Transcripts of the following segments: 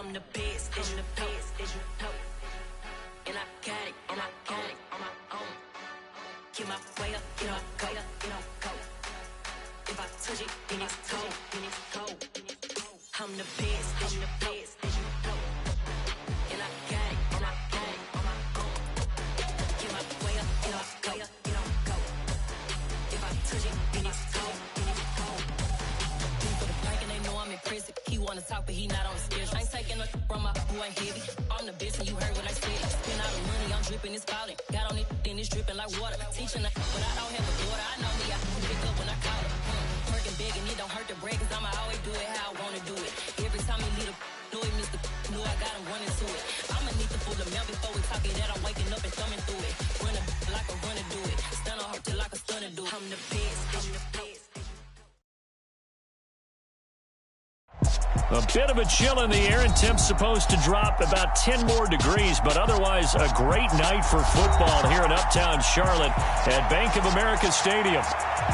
I'm the best, as you know. And I got it, and I got it on my own. Get my way up, get up, go, go. If I touch it, then it's cold, I'm the best, as you know. And I got it, and I got it on my own. Get my way up, get up, go, go. If I touch it, then it's cold, for the plank and they know I'm impressive. He wanna talk, but he not on the schedule. I ain't taking a from my boy heavy. I'm the best, and you heard what I said. Spend all the money, I'm dripping, it's falling. Got on it, then it's dripping like water. Teaching her, but I don't have a daughter. I know me, I can pick up when I call her. Working big, and it don't hurt to break, cause I'ma always do it how I wanna do it. Every time he lead a know it, Mr. Know I got him running to it. I'ma need to pull the mail before we talk it that I'm waking up and thumbing through it. Run a like a runner do it. Stun on her till like a stunner do. I'm the best, I'm the best. A bit of a chill in the air, and temps supposed to drop about 10 more degrees, but otherwise a great night for football here in Uptown Charlotte at Bank of America Stadium.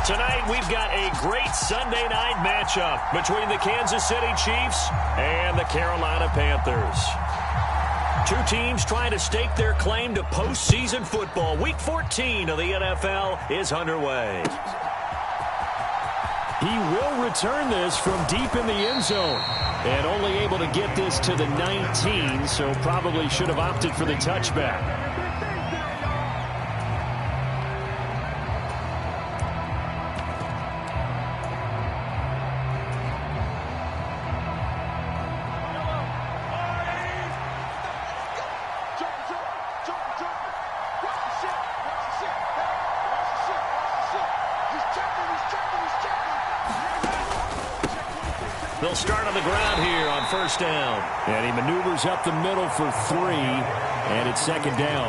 Tonight we've got a great Sunday night matchup between the Kansas City Chiefs and the Carolina Panthers. Two teams trying to stake their claim to postseason football. Week 14 of the NFL is underway. He will return this from deep in the end zone. And only able to get this to the 19, so probably should have opted for the touchback. They'll start on the ground here on first down. And he maneuvers up the middle for 3, and it's second down.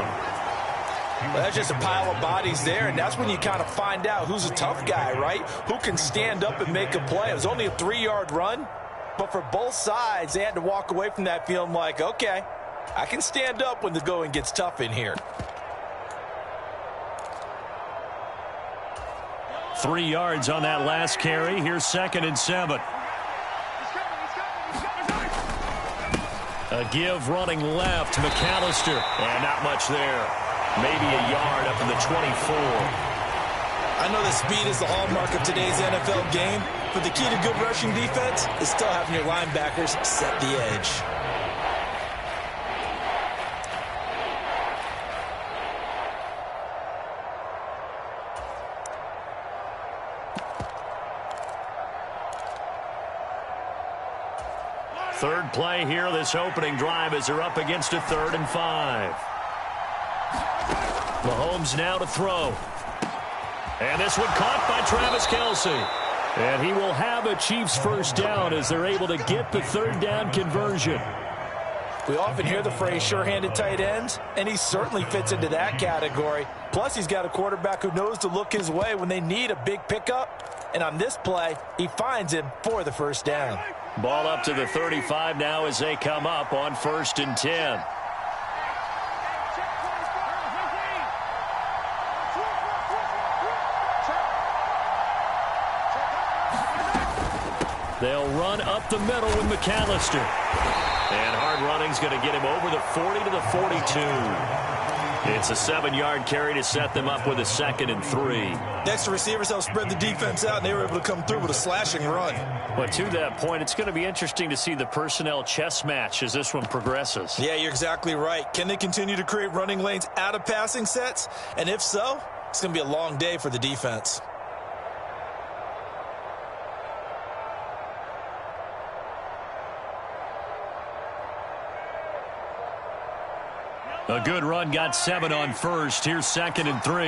Well, that's just a pile of bodies there, and that's when you kind of find out who's a tough guy, right? Who can stand up and make a play. It was only a 3-yard run, but for both sides, they had to walk away from that feeling like, okay, I can stand up when the going gets tough in here. 3 yards on that last carry. Here's 2nd and 7. A give running left, McAllister, and not much there. Maybe a yard up in the 24. I know that speed is the hallmark of today's NFL game, but the key to good rushing defense is still having your linebackers set the edge. Third play here, this opening drive, as they're up against a 3rd and 5. Mahomes now to throw. And this one caught by Travis Kelce. And he will have a Chiefs first down as they're able to get the 3rd down conversion. We often hear the phrase sure-handed tight ends, and he certainly fits into that category. Plus, he's got a quarterback who knows to look his way when they need a big pickup. And on this play, he finds him for the first down. Ball up to the 35 now as they come up on 1st and 10. They'll run up the middle with McAllister. And hard running's going to get him over the 40 to the 42. It's a 7-yard carry to set them up with a 2nd and 3. Next, the receivers helped spread the defense out, and they were able to come through with a slashing run. But to that point, it's going to be interesting to see the personnel chess match as this one progresses. Yeah, you're exactly right. Can they continue to create running lanes out of passing sets? And if so, it's going to be a long day for the defense. A good run, got 7 on first. Here's 2nd and 3.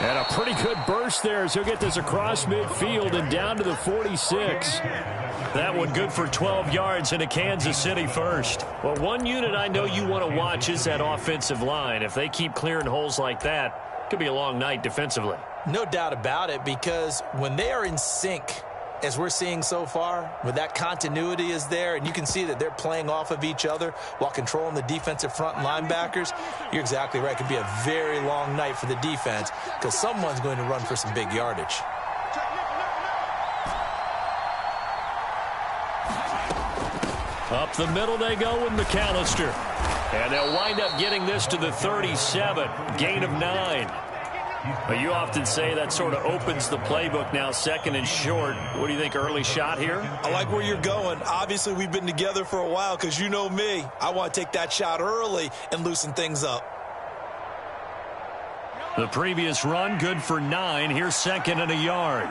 And a pretty good burst there as he'll get this across midfield and down to the 46. That one good for 12 yards and a Kansas City first. Well, one unit I know you want to watch is that offensive line. If they keep clearing holes like that, it could be a long night defensively. No doubt about it, because when they are in sync, as we're seeing so far, where that continuity is there, and you can see that they're playing off of each other while controlling the defensive front and linebackers, you're exactly right. It could be a very long night for the defense because someone's going to run for some big yardage. Up the middle they go with McAllister. And they'll wind up getting this to the 37. Gain of 9. But you often say that sort of opens the playbook now, second and short. What do you think, early shot here? I like where you're going. Obviously, we've been together for a while because you know me. I want to take that shot early and loosen things up. The previous run, good for 9. Here's second and a yard.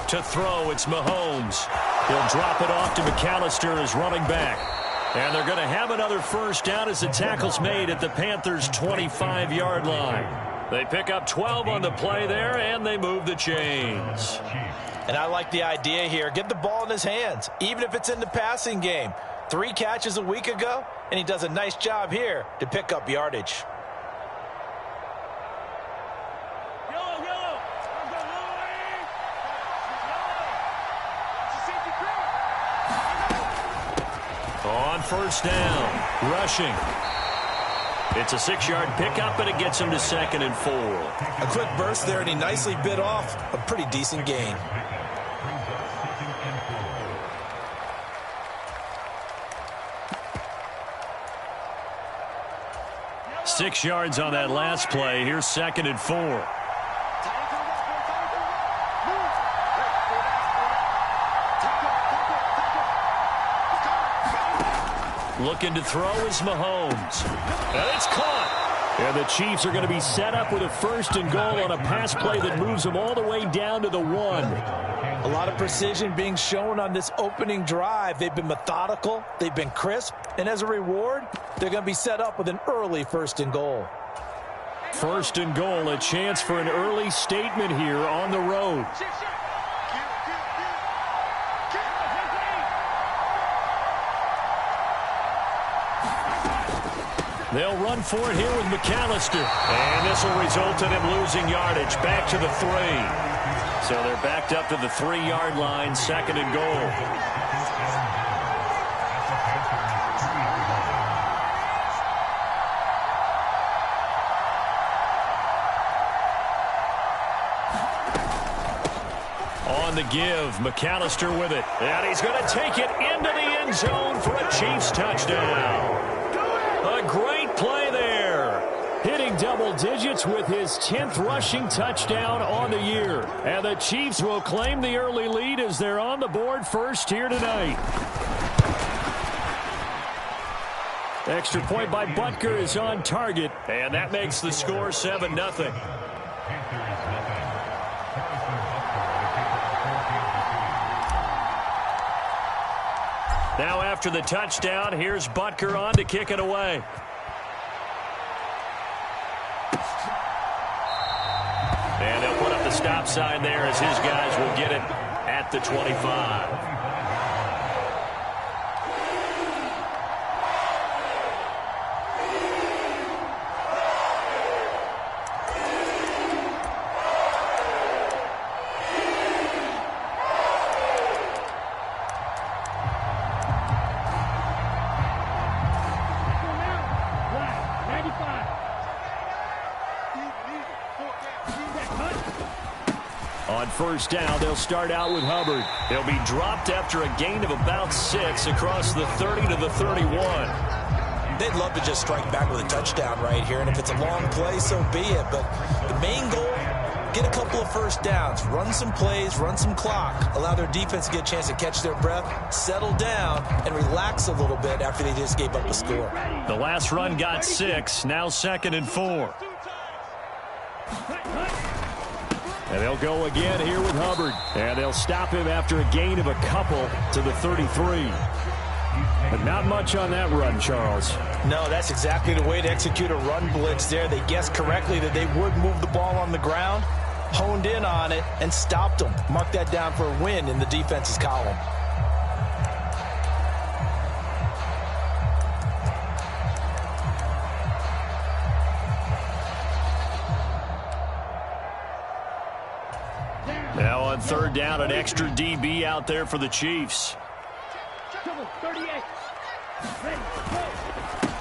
To throw, it's Mahomes. He'll drop it off to McAllister as running back. And they're going to have another first down as the tackle's made at the Panthers' 25-yard line. They pick up 12 on the play there, and they move the chains. And I like the idea here. Get the ball in his hands, even if it's in the passing game. 3 catches a week ago, and he does a nice job here to pick up yardage. On first down, rushing. It's a 6-yard pickup, and it gets him to second and 4. A quick burst there, and he nicely bit off a pretty decent gain. Six yards on that last play. Here's second and 4. Looking to throw is Mahomes. And it's caught. And the Chiefs are going to be set up with a first and goal on a pass play that moves them all the way down to the 1. A lot of precision being shown on this opening drive. They've been methodical. They've been crisp. And as a reward, they're going to be set up with an early first and goal. First and goal, a chance for an early statement here on the road. They'll run for it here with McAllister. And this will result in him losing yardage back to the 3. So they're backed up to the 3-yard line, second and goal. On the give, McAllister with it. And he's going to take it into the end zone for a Chiefs touchdown. A great play there. Hitting double digits with his 10th rushing touchdown on the year. And the Chiefs will claim the early lead as they're on the board first here tonight. Extra point by Butker is on target. And that makes the score 7-0. Now after the touchdown, here's Butker on to kick it away. And they'll put up the stop sign there as his guys will get it at the 25. On first down, they'll start out with Hubbard. He'll be dropped after a gain of about 6 across the 30 to the 31. They'd love to just strike back with a touchdown right here, and if it's a long play, so be it. But the main goal, get a couple of first downs, run some plays, run some clock, allow their defense to get a chance to catch their breath, settle down, and relax a little bit after they just gave up a score. The last run got 6, now second and 4. And they'll go again here with Hubbard. And they'll stop him after a gain of a couple to the 33. But not much on that run, Charles. No, that's exactly the way to execute a run blitz there. They guessed correctly that they would move the ball on the ground, honed in on it, and stopped them. Mark that down for a win in the defense's column. On third down, an extra DB out there for the Chiefs.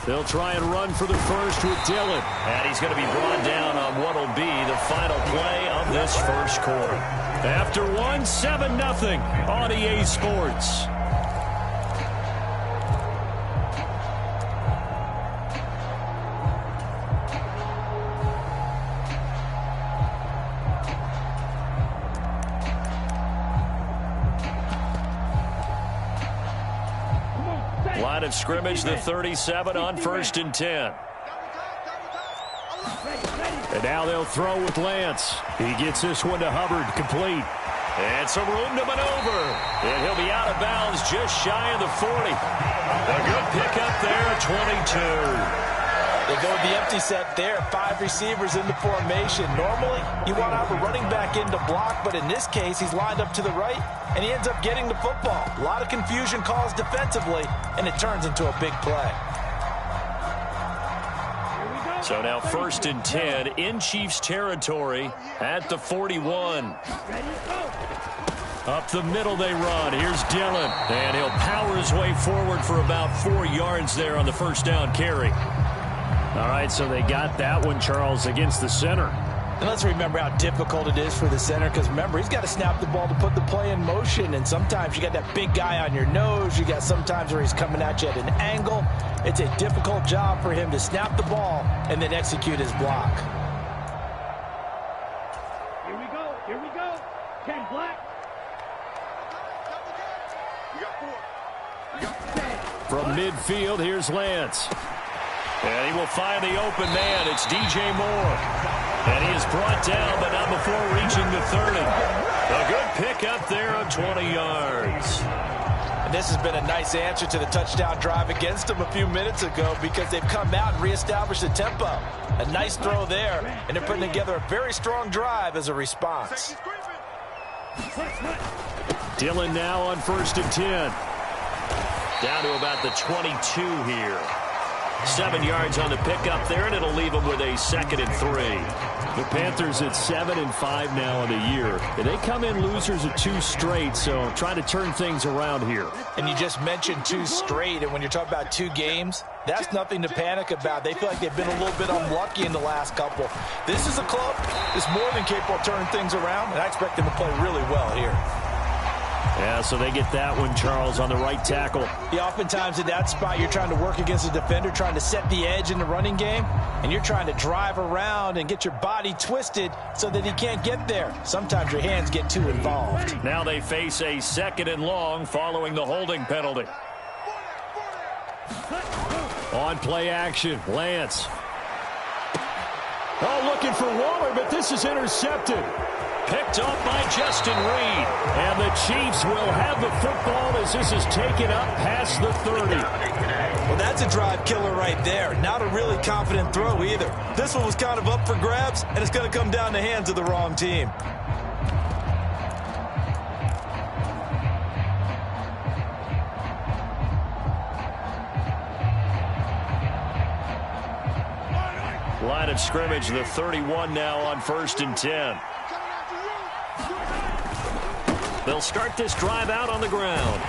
They'll try and run for the first with Dillon. And he's going to be brought down on what will be the final play of this first quarter. After one, 7-0 on EA Sports. Line of scrimmage, the 37 on 1st and 10. And now they'll throw with Lance. He gets this one to Hubbard, complete. And some room to maneuver. And he'll be out of bounds just shy of the 40. A good pickup there, 22. They go with the empty set there. 5 receivers in the formation. Normally, you want to have a running back in to block, but in this case, he's lined up to the right, and he ends up getting the football. A lot of confusion caused defensively, and it turns into a big play. So now 1st and 10 in Chiefs territory at the 41. Up the middle they run. Here's Dillon, and he'll power his way forward for about 4 yards there on the first down carry. All right, so they got that one, Charles, against the center. And let's remember how difficult it is for the center, because remember, he's got to snap the ball to put the play in motion, and sometimes you got that big guy on your nose. You got sometimes where he's coming at you at an angle. It's a difficult job for him to snap the ball and then execute his block. Here we go. 10 black. From midfield, here's Lance. And he will find the open man. It's DJ Moore. And he is brought down, but not before reaching the 30. A good pickup there of 20 yards. And this has been a nice answer to the touchdown drive against them a few minutes ago, because they've come out and reestablished the tempo. A nice throw there, and they're putting together a very strong drive as a response. Dillon now on 1st and 10. Down to about the 22 here. 7 yards on the pickup there, and it'll leave them with a 2nd and 3. The Panthers at 7-5 now in the year. And they come in losers of 2 straight, so trying to turn things around here. And you just mentioned 2 straight, and when you're talking about 2 games, that's nothing to panic about. They feel like they've been a little bit unlucky in the last couple. This is a club that's more than capable of turning things around, and I expect them to play really well here. Yeah, so they get that one, Charles, on the right tackle. Yeah, oftentimes in that spot, you're trying to work against a defender, trying to set the edge in the running game, and you're trying to drive around and get your body twisted so that he can't get there. Sometimes your hands get too involved. Now they face a 2nd and long following the holding penalty. On play action, Lance. Oh, looking for Waller, but this is intercepted. Picked up by Justin Reed. And the Chiefs will have the football as this is taken up past the 30. Well, that's a drive killer right there. Not a really confident throw either. This one was kind of up for grabs, and it's going to come down the hands of the wrong team. Line of scrimmage, the 31 now on 1st and 10. They'll start this drive out on the ground.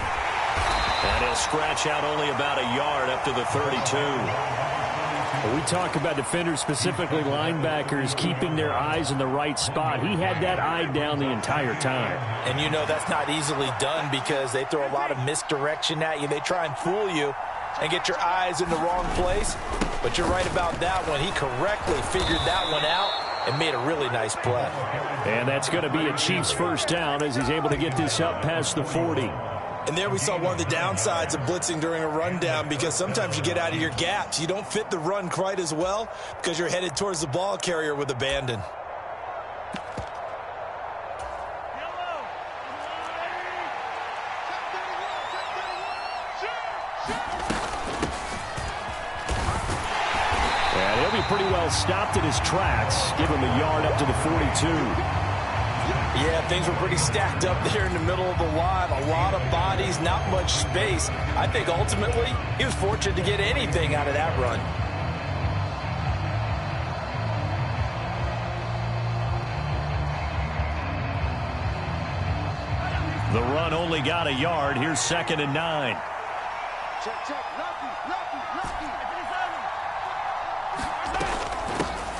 And he'll scratch out only about a yard up to the 32. When we talk about defenders, specifically linebackers, keeping their eyes in the right spot. He had that eye down the entire time. And you know that's not easily done, because they throw a lot of misdirection at you. They try and fool you and get your eyes in the wrong place. But you're right about that one. He correctly figured that one out and made a really nice play. And that's going to be a Chiefs first down as he's able to get this up past the 40. And there we saw one of the downsides of blitzing during a rundown, because sometimes you get out of your gaps. You don't fit the run quite as well because you're headed towards the ball carrier with abandon. And he'll be pretty well stopped in his tracks. Give him a yard up to the 42. Yeah, things were pretty stacked up there in the middle of the line. A lot of bodies, not much space. I think ultimately he was fortunate to get anything out of that run. The run only got a yard. Here's 2nd and 9. Check. Lucky.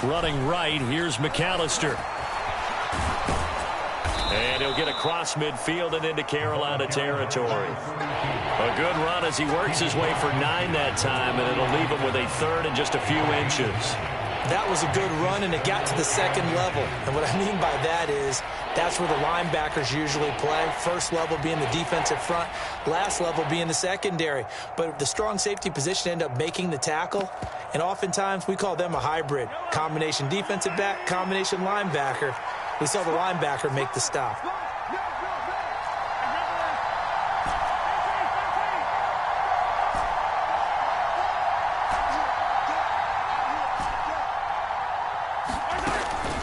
Running right, here's McAllister. And he'll get across midfield and into Carolina territory. A good run as he works his way for 9 that time, and it'll leave him with a 3rd and just a few inches. That was a good run, and it got to the 2nd level. And what I mean by that is that's where the linebackers usually play. First level being the defensive front, last level being the secondary. But the strong safety position ended up making the tackle, and oftentimes we call them a hybrid. Combination defensive back, combination linebacker. We saw the linebacker make the stop.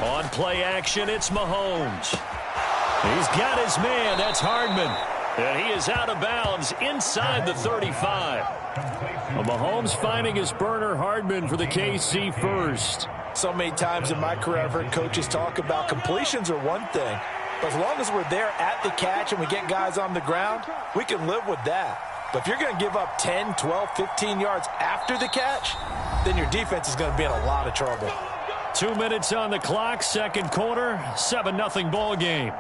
On play action, it's Mahomes. He's got his man. That's Hardman. And he is out of bounds inside the 35. Well, Mahomes finding his burner, Hardman, for the KC first. So many times in my career I've heard coaches talk about completions are one thing. But as long as we're there at the catch and we get guys on the ground, we can live with that. But if you're going to give up 10, 12, 15 yards after the catch, then your defense is going to be in a lot of trouble. 2 minutes on the clock, 2nd quarter, 7-0 ball game.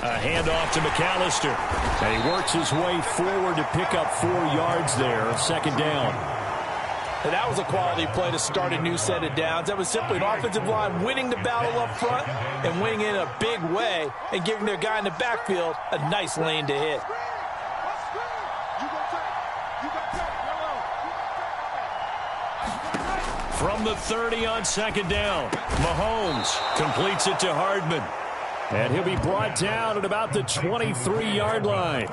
A handoff to McAllister. And he works his way forward to pick up 4 yards there, 2nd down. And that was a quality play to start a new set of downs. That was simply an offensive line winning the battle up front and winning in a big way and giving their guy in the backfield a nice lane to hit. From the 30 on 2nd down, Mahomes completes it to Hardman. And he'll be brought down at about the 23-yard line.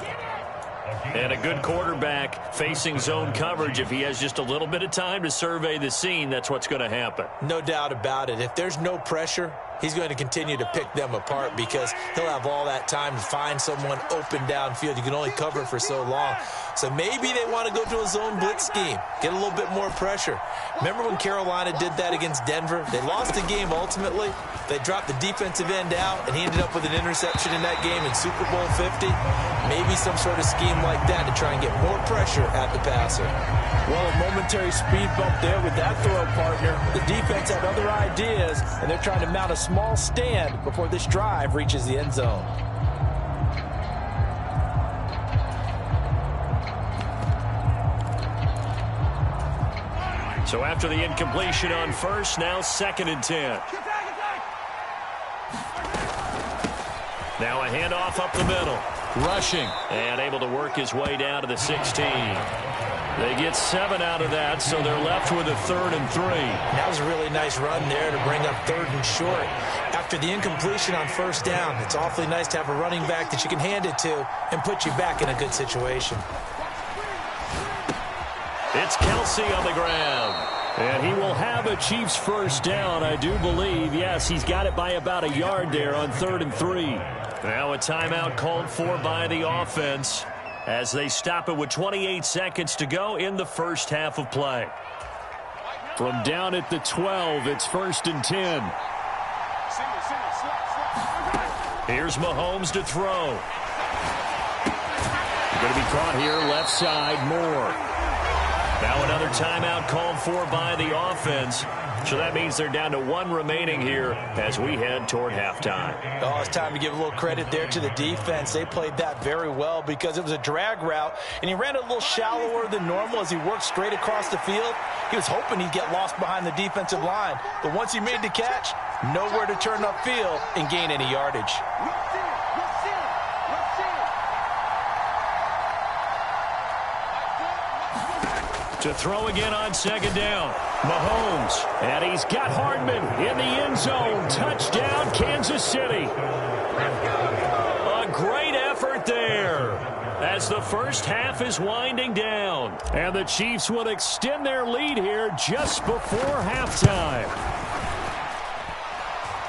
And a good quarterback facing zone coverage. If he has just a little bit of time to survey the scene, that's what's going to happen. No doubt about it. If there's no pressure, he's going to continue to pick them apart because he'll have all that time to find someone open downfield. You can only cover for so long. So maybe they want to go to a zone blitz scheme, get a little bit more pressure. Remember when Carolina did that against Denver? They lost the game ultimately. They dropped the defensive end out, and he ended up with an interception in that game in Super Bowl 50. Maybe some sort of scheme like that to try and get more pressure at the passer. Well, a momentary speed bump there with that throw, partner. The defense had other ideas, and they're trying to mount a small stand before this drive reaches the end zone. So after the incompletion on first, now 2nd and 10. Now a handoff up the middle. Rushing and able to work his way down to the 16. They get 7 out of that, so they're left with a 3rd and 3. That was a really nice run there to bring up 3rd and short. After the incompletion on 1st down, it's awfully nice to have a running back that you can hand it to and put you back in a good situation. It's Kelsey on the ground. And he will have a Chiefs 1st down, I do believe. Yes, he's got it by about a yard there on 3rd and 3. Now a timeout called for by the offense as they stop it with 28 seconds to go in the first half of play. From down at the 12, it's 1st and 10. Here's Mahomes to throw. Going to be caught here left side, Moore. Now another timeout called for by the offense. So that means they're down to 1 remaining here as we head toward halftime. Oh, it's time to give a little credit there to the defense. They played that very well because it was a drag route, and he ran a little shallower than normal as he worked straight across the field. He was hoping he'd get lost behind the defensive line. But once he made the catch, nowhere to turn upfield and gain any yardage. To throw again on 2nd down. Mahomes. And he's got Hardman in the end zone. Touchdown, Kansas City. A great effort there as the first half is winding down. And the Chiefs will extend their lead here just before halftime.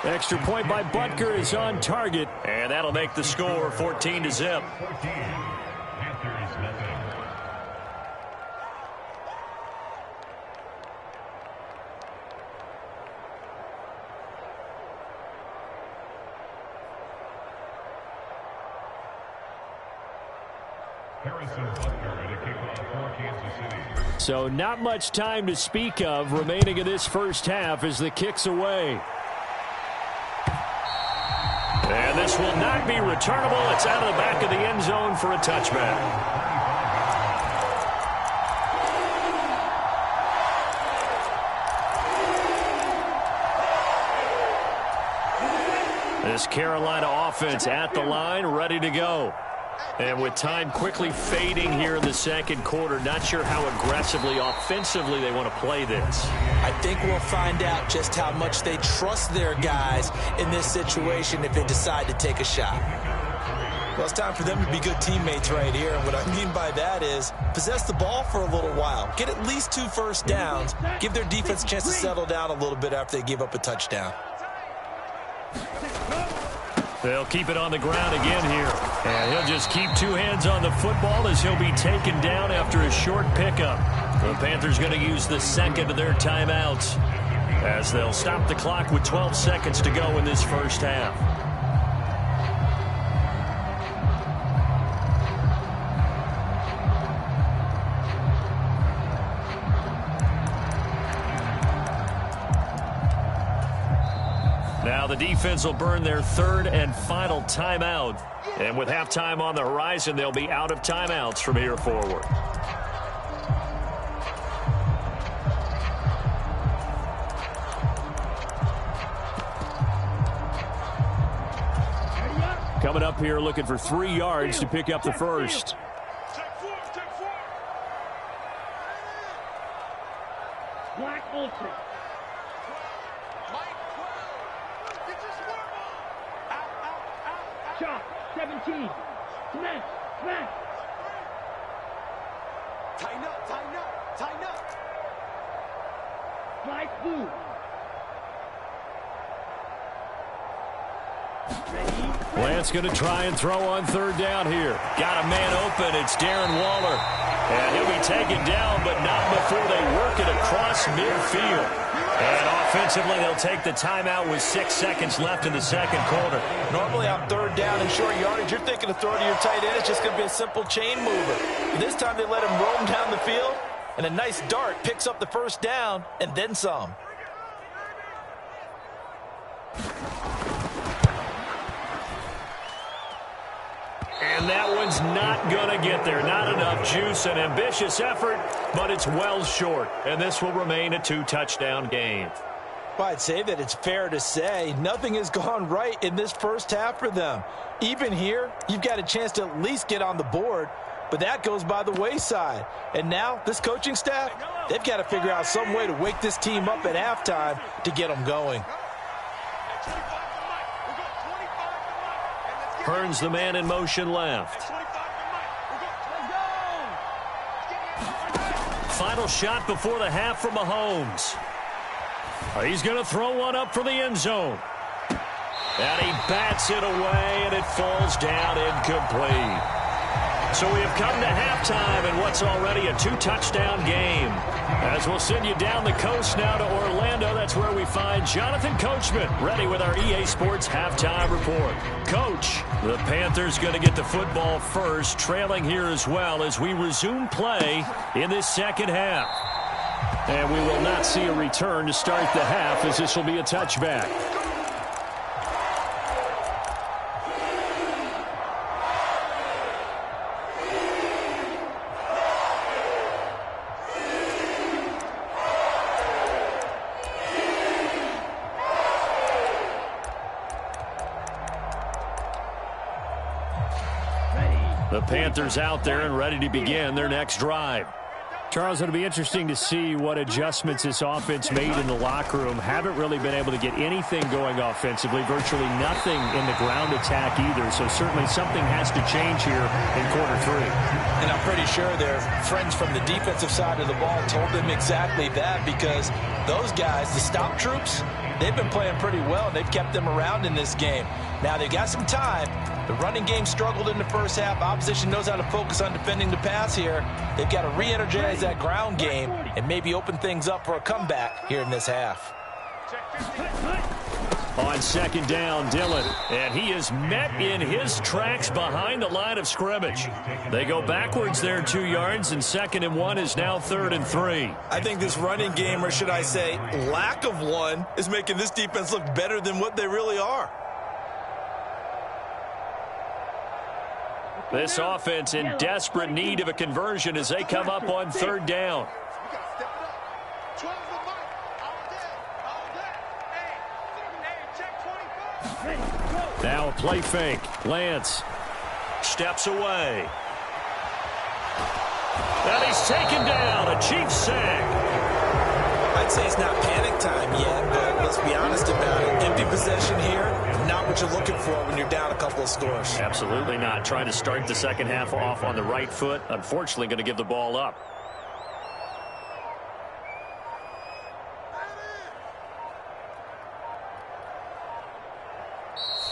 Extra point by Butker is on target, and that'll make the score 14-0. So not much time to speak of remaining in this first half as the kick's away. And this will not be returnable. It's out of the back of the end zone for a touchback. This Carolina offense at the line, ready to go. And with time quickly fading here in the second quarter, not sure how aggressively, offensively they want to play this. I think we'll find out just how much they trust their guys in this situation if they decide to take a shot. Well, it's time for them to be good teammates right here. And what I mean by that is possess the ball for a little while. Get at least 2 first downs. Give their defense a chance to settle down a little bit after they give up a touchdown. They'll keep it on the ground again here. And he'll just keep 2 hands on the football as he'll be taken down after a short pickup. The Panthers going to use the second of their timeouts as they'll stop the clock with 12 seconds to go in this first half. Now the defense will burn their 3rd and final timeout. And with halftime on the horizon, they'll be out of timeouts from here forward. Coming up here looking for 3 yards to pick up the first. Black Ultra. Shot, 17. Smash, smash. Tighten up, tighten up, tighten up. Fly blue. Lance going to try and throw on 3rd down here. Got a man open. It's Darren Waller. And he'll be taken down, but not before they work it across midfield. And offensively, they'll take the timeout with 6 seconds left in the second quarter. Normally on 3rd down and short yardage, you're thinking of throwing to your tight end. It's just going to be a simple chain mover. But this time they let him roam down the field, and a nice dart picks up the first down and then some. And that one's not going to get there. Not enough juice. An ambitious effort, but it's well short. And this will remain a 2-touchdown game. Well, I'd say that it's fair to say nothing has gone right in this first half for them. Even here, you've got a chance to at least get on the board, but that goes by the wayside. And now, this coaching staff, they've got to figure out some way to wake this team up at halftime to get them going. Hearns the man in motion left. Final shot before the half from Mahomes. He's going to throw one up for the end zone. And he bats it away, and it falls down incomplete. So we have come to halftime in what's already a 2-touchdown game. As we'll send you down the coast now to Orlando, that's where we find Jonathan Coachman ready with our EA Sports halftime report. Coach, the Panthers going to get the football first, trailing here as well as we resume play in this second half. And we will not see a return to start the half as this will be a touchback. The Panthers out there and ready to begin their next drive. Charles, it'll be interesting to see what adjustments this offense made in the locker room. Haven't really been able to get anything going offensively, virtually nothing in the ground attack either. So certainly something has to change here in quarter 3. And I'm pretty sure their friends from the defensive side of the ball told them exactly that, because those guys, the stop troops, they've been playing pretty well, and they've kept them around in this game. Now, they've got some time. The running game struggled in the first half. Opposition knows how to focus on defending the pass here. They've got to re-energize that ground game and maybe open things up for a comeback here in this half. On second down, Dillon. And he is met in his tracks behind the line of scrimmage. They go backwards there 2 yards, and 2nd and 1 is now 3rd and 3. I think this running game, or should I say lack of one, is making this defense look better than what they really are. This offense in desperate need of a conversion as they come up on 3rd down. Now a play fake. Lance steps away. And he's taken down. A Chiefs sack. I'd say it's not panic time yet, but let's be honest about it. Empty possession here, not what you're looking for when you're down a couple of scores. Absolutely not. Trying to start the second half off on the right foot. Unfortunately, going to give the ball up.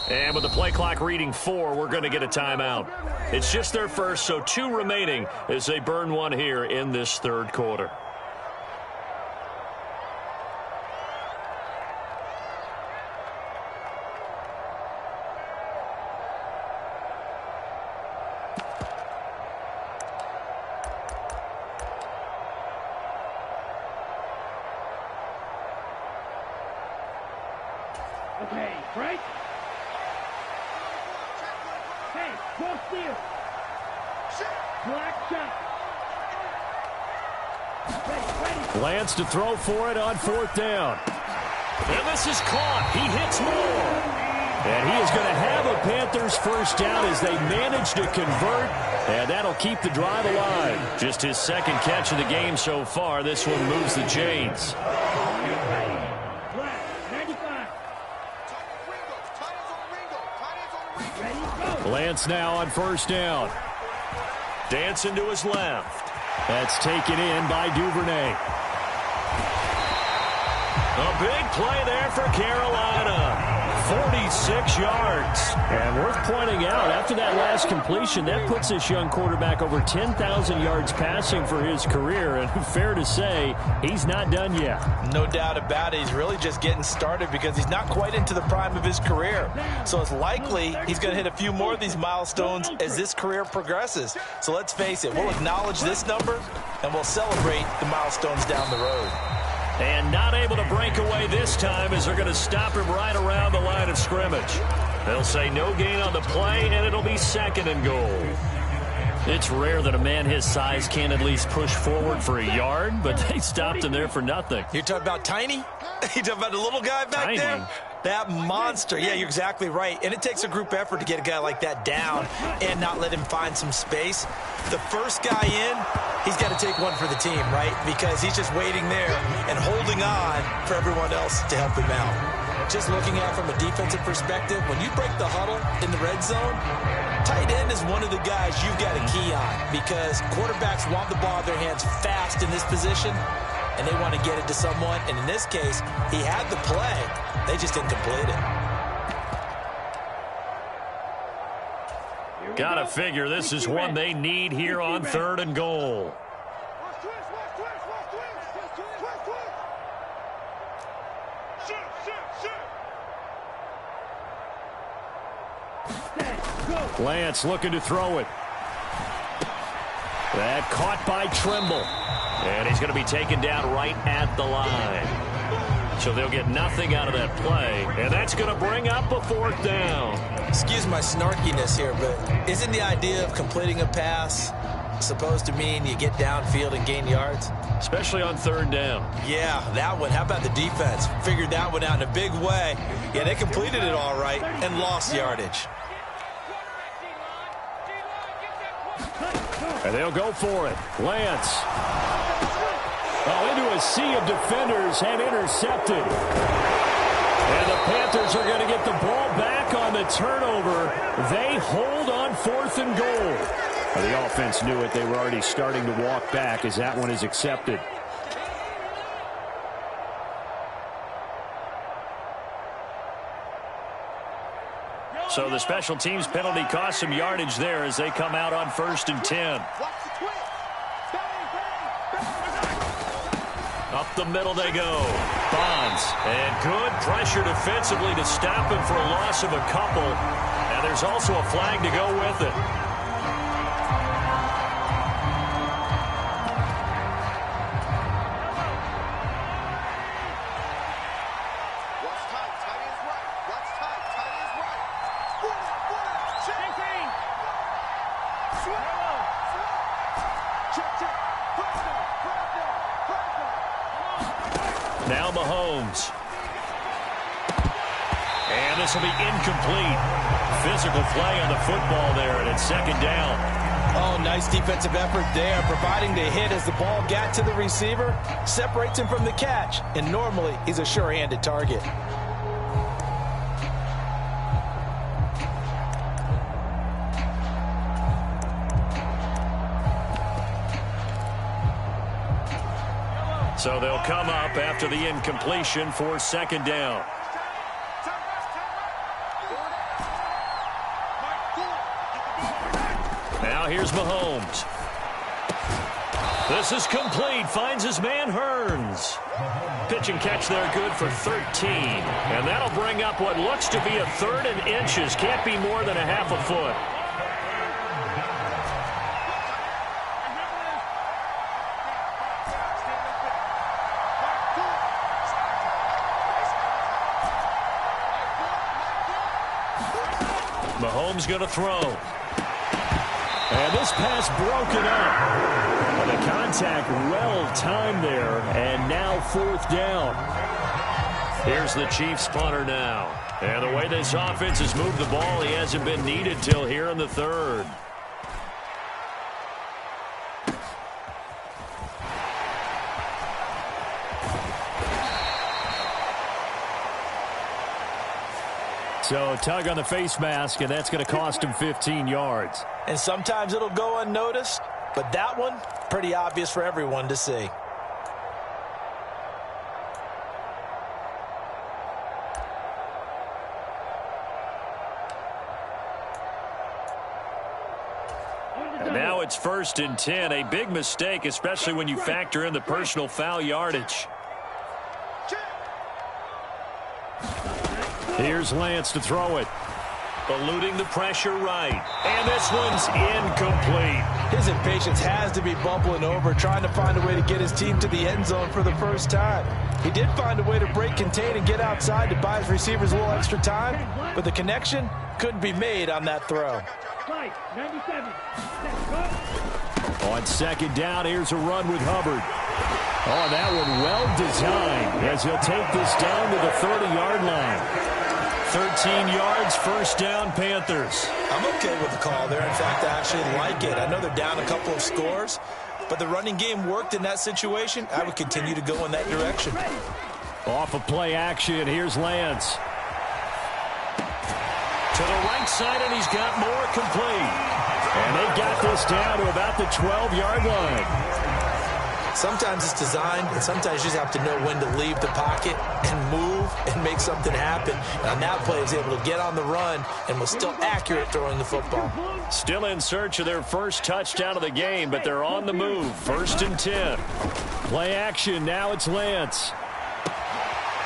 And with the play clock reading 4, we're going to get a timeout. It's just their first, so 2 remaining as they burn one here in this 3rd quarter. Okay, right? Hey, go steal. Black shot. Lance to throw for it on 4th down. And this is caught. He hits more. And he is going to have a Panthers first down as they manage to convert. And that'll keep the drive alive. Just his 2nd catch of the game so far. This one moves the chains. Lance now on 1st down. Dancing to his left. That's taken in by Duvernay. A big play there for Carolina. 46 yards. And worth pointing out, after that last completion, that puts this young quarterback over 10,000 yards passing for his career. And fair to say, he's not done yet. No doubt about it. He's really just getting started because he's not quite into the prime of his career. So it's likely he's going to hit a few more of these milestones as this career progresses. So let's face it, we'll acknowledge this number and we'll celebrate the milestones down the road. And not able to break away this time as they're going to stop him right around the line of scrimmage. They'll say no gain on the play, and it'll be 2nd and goal. It's rare that a man his size can at least push forward for a yard, but they stopped him there for nothing. You're talking about Tiny? You're talking about the little guy back there? That monster. Yeah, you're exactly right. And it takes a group effort to get a guy like that down and not let him find some space. The first guy in, he's got to take one for the team, right? Because he's just waiting there and holding on for everyone else to help him out. Just looking at it from a defensive perspective, when you break the huddle in the red zone, tight end is one of the guys you've got to key on because quarterbacks want the ball in their hands fast in this position, and they want to get it to someone. And in this case, he had the play. They just didn't complete it. Gotta figure this is one they need here on 3rd and goal. Lance looking to throw it. That caught by Trimble. And he's going to be taken down right at the line. So they'll get nothing out of that play. And that's going to bring up a 4th down. Excuse my snarkiness here, but isn't the idea of completing a pass supposed to mean you get downfield and gain yards? Especially on 3rd down. Yeah, that one. How about the defense? Figured that one out in a big way. Yeah, they completed it all right and lost yardage. And they'll go for it. Lance. Into a sea of defenders and intercepted. And the Panthers are going to get the ball back on the turnover. They hold on 4th and goal. Well, the offense knew it. They were already starting to walk back as that one is accepted. So the special teams penalty cost some yardage there as they come out on 1st and 10. Up the middle they go. Bonds. And good pressure defensively to stop him for a loss of a couple. And there's also a flag to go with it. Now Mahomes. And this will be incomplete. Physical play on the football there, and it's 2nd down. Oh, nice defensive effort there, providing the hit as the ball got to the receiver, separates him from the catch, and normally he's a sure-handed target. So they'll come up after the incompletion for 2nd down. Now here's Mahomes. This is complete. Finds his man Hearns. Pitch and catch there good for 13. And that'll bring up what looks to be a 3rd and inches. Can't be more than a half a foot. Mahomes going to throw. And this pass broken up. And the contact well timed there. And now 4th down. Here's the Chiefs punter now. And the way this offense has moved the ball, he hasn't been needed till here in the 3rd. So tug on the face mask, and that's going to cost him 15 yards. And sometimes it'll go unnoticed, but that one, pretty obvious for everyone to see. And now it's 1st and 10. A big mistake, especially when you factor in the personal foul yardage. Here's Lance to throw it. Eluding the pressure right. And this one's incomplete. His impatience has to be bubbling over, trying to find a way to get his team to the end zone for the first time. He did find a way to break contain and get outside to buy his receivers a little extra time, but the connection couldn't be made on that throw. 97. On 2nd down, here's a run with Hubbard. Oh, that one well designed as he'll take this down to the 30-yard line. 13 yards, 1st down, Panthers. I'm okay with the call there. In fact, I actually like it. I know they're down a couple of scores, but the running game worked in that situation. I would continue to go in that direction. Off of play action, here's Lance. To the right side, and he's got more complete. And they got this down to about the 12-yard line. Sometimes it's designed, and sometimes you just have to know when to leave the pocket and move and make something happen. And on that play, he was able to get on the run and was still accurate throwing the football. Still in search of their first touchdown of the game, but they're on the move. 1st and 10. Play action. Now it's Lance.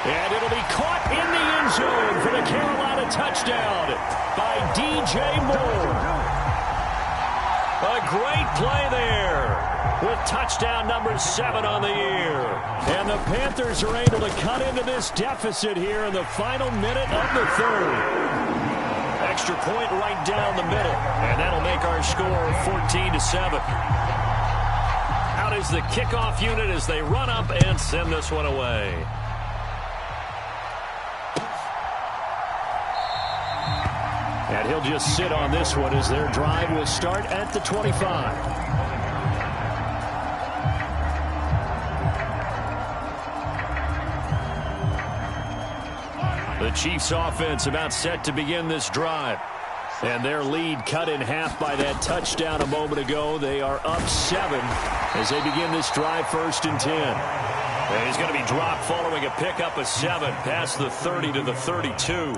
And it'll be caught in the end zone for the Carolina touchdown by DJ Moore. A great play there with touchdown number 7 on the year. And the Panthers are able to cut into this deficit here in the final minute of the 3rd. Extra point right down the middle. And that'll make our score 14-7. Out is the kickoff unit as they run up and send this one away. And he'll just sit on this one as their drive will start at the 25. The Chiefs offense about set to begin this drive. And their lead cut in half by that touchdown a moment ago. They are up 7 as they begin this drive 1st and 10. And he's going to be dropped following a pickup of 7 past the 30 to the 32.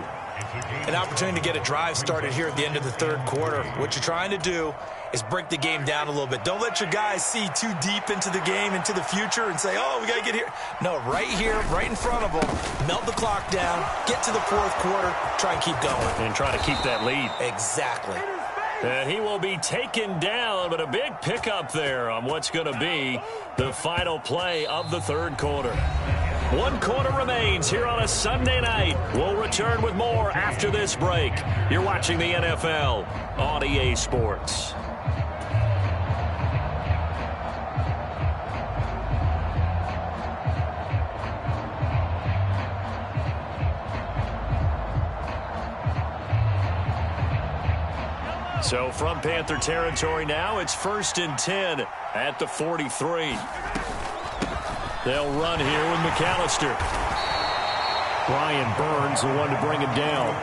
An opportunity to get a drive started here at the end of the third quarter. What you're trying to do is break the game down a little bit. Don't let your guys see too deep into the game, into the future, and say, oh, we got to get here. No, right here, right in front of them, melt the clock down, get to the fourth quarter, try and keep going. And try to keep that lead. Exactly. And he will be taken down, but a big pickup there on what's going to be the final play of the third quarter. 1 quarter remains here on a Sunday night. We'll return with more after this break. You're watching the NFL on EA Sports. So from Panther territory now, it's 1st and 10 at the 43. They'll run here with McAllister. Brian Burns, the one to bring him down.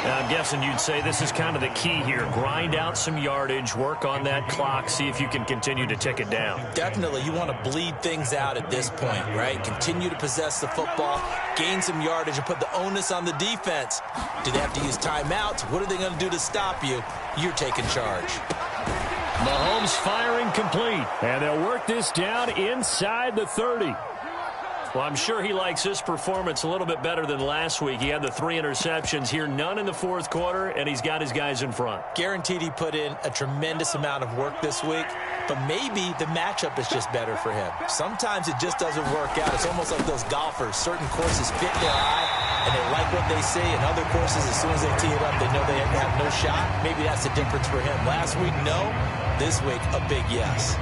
Now, I'm guessing you'd say this is kind of the key here. Grind out some yardage, work on that clock, see if you can continue to tick it down. Definitely. You want to bleed things out at this point, right? Continue to possess the football, gain some yardage, and put the onus on the defense. Do they have to use timeouts? What are they going to do to stop you? You're taking charge. Mahomes firing complete. And they'll work this down inside the 30. Well, I'm sure he likes his performance a little bit better than last week. He had the 3 interceptions here, none in the fourth quarter, and he's got his guys in front. Guaranteed he put in a tremendous amount of work this week, but maybe the matchup is just better for him. Sometimes it just doesn't work out. It's almost like those golfers. Certain courses fit their eye, and they like what they see, and other courses, as soon as they tee it up, they know they have no shot. Maybe that's the difference for him. Last week, no. This week, a big yes.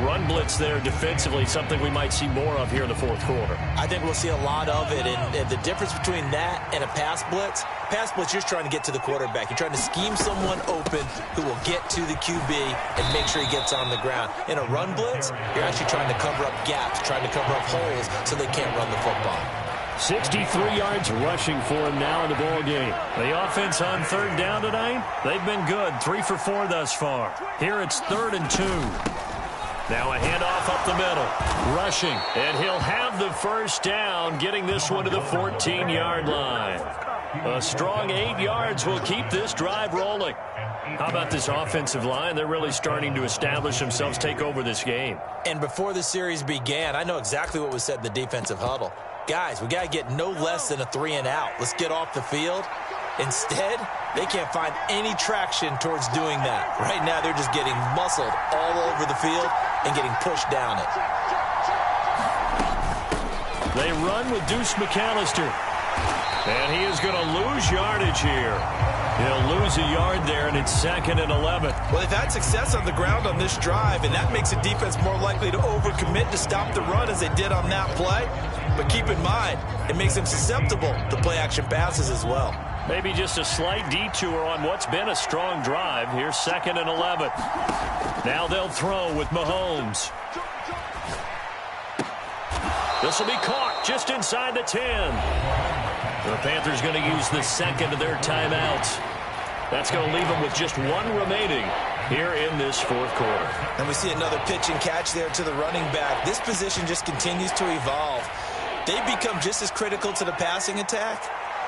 Run blitz there defensively, something we might see more of here in the fourth quarter. I think we'll see a lot of it, and the difference between that and a pass blitz, you're just trying to get to the quarterback. You're trying to scheme someone open who will get to the QB and make sure he gets on the ground. In a run blitz, you're actually trying to cover up gaps, trying to cover up holes so they can't run the football. 63 yards rushing for him now in the ball game. The offense on third down tonight, they've been good. 3 for 4 thus far. Here it's 3rd and 2. Now a handoff up the middle. Rushing. And he'll have the first down, getting this one to the 14-yard line. A strong 8 yards will keep this drive rolling. How about this offensive line? They're really starting to establish themselves, take over this game. And before the series began, I know exactly what was said in the defensive huddle. Guys, we got to get no less than a 3 and out. Let's get off the field. Instead, they can't find any traction towards doing that. Right now, they're just getting muscled all over the field and getting pushed down it. They run with Deuce McAllister. And he is going to lose yardage here. He'll lose a yard there, and it's 2nd and 11. Well, they've had success on the ground on this drive, and that makes a defense more likely to overcommit to stop the run as they did on that play. But keep in mind, it makes them susceptible to play-action passes as well. Maybe just a slight detour on what's been a strong drive. Here's 2nd and 11. Now they'll throw with Mahomes. This will be caught just inside the 10. The Panthers going to use the second of their timeouts. That's going to leave them with just 1 remaining here in this fourth quarter. And we see another pitch and catch there to the running back. This position just continues to evolve. They become just as critical to the passing attack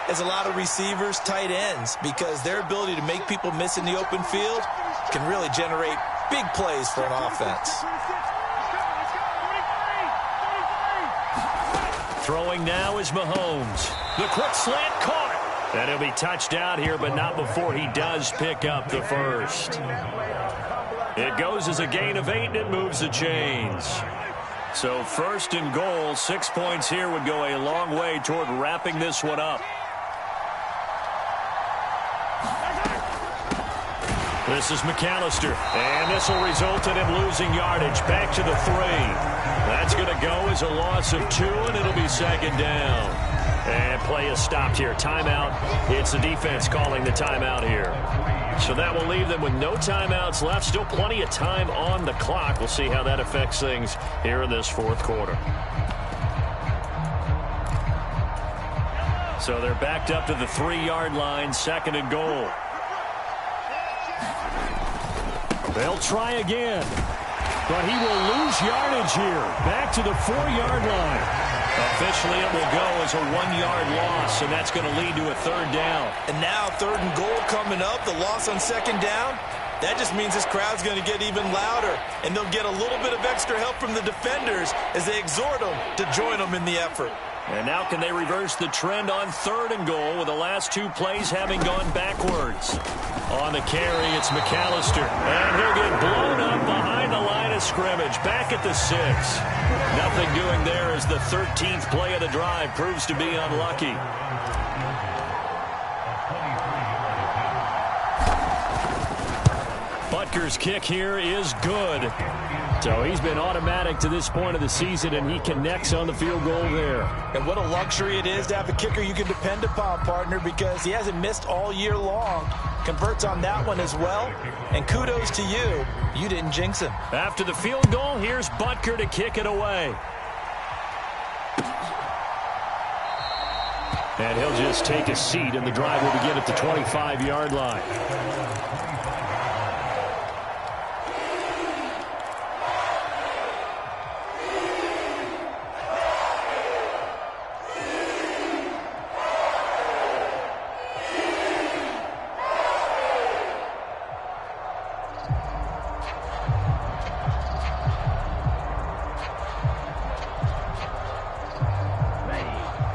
as a lot of receivers, tight ends, because their ability to make people miss in the open field can really generate big plays for an offense. Throwing now is Mahomes. The quick slant caught. And he'll be touched out here, but not before he does pick up the first. It goes as a gain of 8, and it moves the chains. So 1st and goal, 6 points here would go a long way toward wrapping this one up. This is McAllister, and this will result in him losing yardage back to the 3. That's going to go as a loss of 2, and it'll be 2nd down. And play is stopped here. Timeout. It's the defense calling the timeout here. So that will leave them with no timeouts left. Still plenty of time on the clock. We'll see how that affects things here in this fourth quarter. So they're backed up to the 3-yard line, 2nd and goal. They'll try again, but he will lose yardage here. Back to the 4-yard line. Officially, it will go as a 1-yard loss, and that's going to lead to a 3rd down. And now 3rd and goal coming up, the loss on 2nd down. That just means this crowd's going to get even louder, and they'll get a little bit of extra help from the defenders as they exhort them to join them in the effort. And now can they reverse the trend on 3rd and goal with the last 2 plays having gone backwards? On the carry, it's McAllister. And he'll get blown up behind the line of scrimmage. Back at the 6. Nothing doing there as the 13th play of the drive proves to be unlucky. Butker's kick here is good. So he's been automatic to this point of the season, and he connects on the field goal there. And what a luxury it is to have a kicker you can depend upon, partner, because he hasn't missed all year long. Converts on that one as well. And kudos to you. You didn't jinx him. After the field goal, here's Butker to kick it away. And he'll just take a seat, and the drive will begin at the 25-yard line.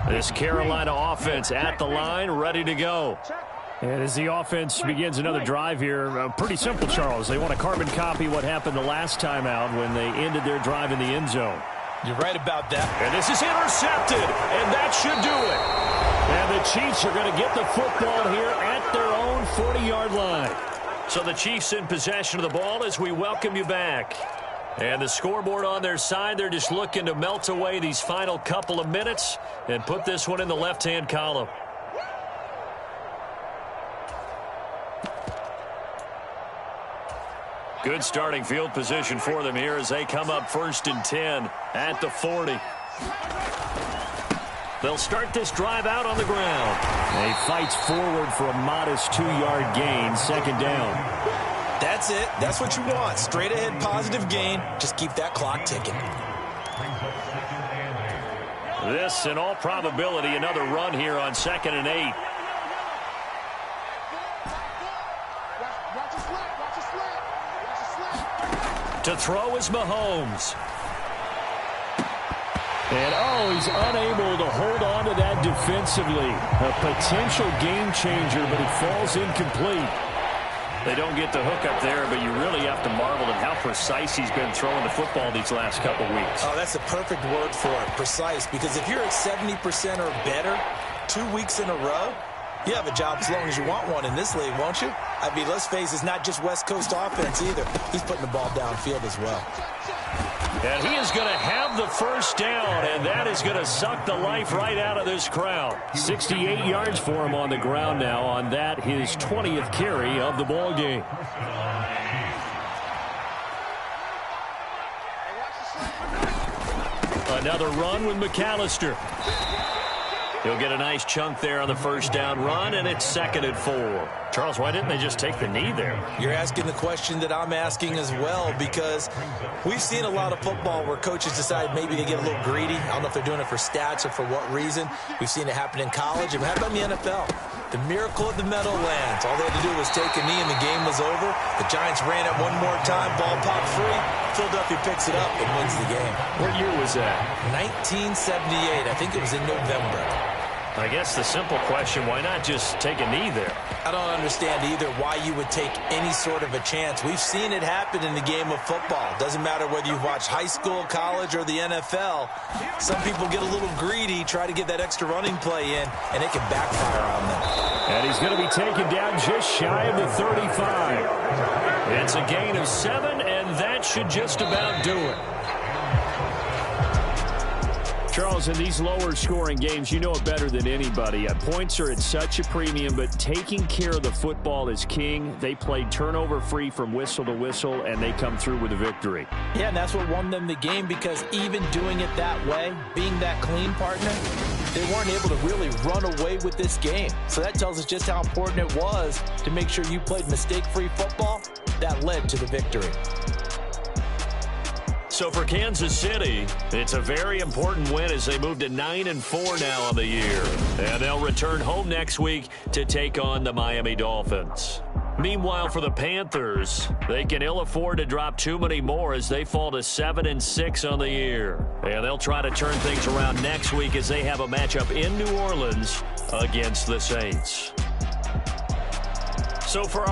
This Carolina offense at the line, ready to go. And as the offense begins another drive here, pretty simple, Charles. They want to carbon copy what happened the last time out when they ended their drive in the end zone. You're right about that. And this is intercepted, and that should do it. And the Chiefs are going to get the football here at their own 40-yard line. So the Chiefs in possession of the ball as we welcome you back. And the scoreboard on their side, they're just looking to melt away these final couple of minutes and put this one in the left-hand column. Good starting field position for them here as they come up 1st and 10 at the 40. They'll start this drive out on the ground. He fights forward for a modest 2-yard gain, 2nd down. That's it. That's what you want. Straight ahead positive gain. Just keep that clock ticking. This, in all probability, another run here on 2nd and 8. To throw is Mahomes. And, he's unable to hold on to that defensively. A potential game changer, but it falls incomplete. They don't get the hook up there, but you really have to marvel at how precise he's been throwing the football these last couple weeks. Oh, that's a perfect word for it, precise, because if you're at 70% or better 2 weeks in a row, you have a job as long as you want one in this league, won't you? I mean, let's face it, it's not just West Coast offense either. He's putting the ball downfield as well. And he is going to have the 1st down, and that is going to suck the life right out of this crowd. 68 yards for him on the ground now on that, his 20th carry of the ball game. Another run with McAllister. He'll get a nice chunk there on the 1st down run, and it's 2nd and 4. Charles, why didn't they just take the knee there? You're asking the question that I'm asking as well, because we've seen a lot of football where coaches decide maybe they get a little greedy. I don't know if they're doing it for stats or for what reason. We've seen it happen in college. And how about in the NFL? The miracle of the Meadowlands. All they had to do was take a knee and the game was over. The Giants ran it one more time. Ball popped free. Philadelphia picks it up and wins the game. What year was that? 1978. I think it was in November. I guess the simple question, why not just take a knee there? I don't understand either why you would take any sort of a chance. We've seen it happen in the game of football. Doesn't matter whether you've watched high school, college, or the NFL. Some people get a little greedy, try to get that extra running play in, and it can backfire on them. And he's going to be taken down just shy of the 35. It's a gain of 7, and that should just about do it. Charles, in these lower-scoring games, you know it better than anybody. Points are at such a premium, but taking care of the football is king. They played turnover-free from whistle to whistle, and they come through with a victory. Yeah, and that's what won them the game, because even doing it that way, being that clean, partner, they weren't able to really run away with this game. So that tells us just how important it was to make sure you played mistake-free football. That led to the victory. So for Kansas City, it's a very important win as they move to 9-4 now on the year. And they'll return home next week to take on the Miami Dolphins. Meanwhile, for the Panthers, they can ill afford to drop too many more as they fall to 7-6 on the year. And they'll try to turn things around next week as they have a matchup in New Orleans against the Saints. So for our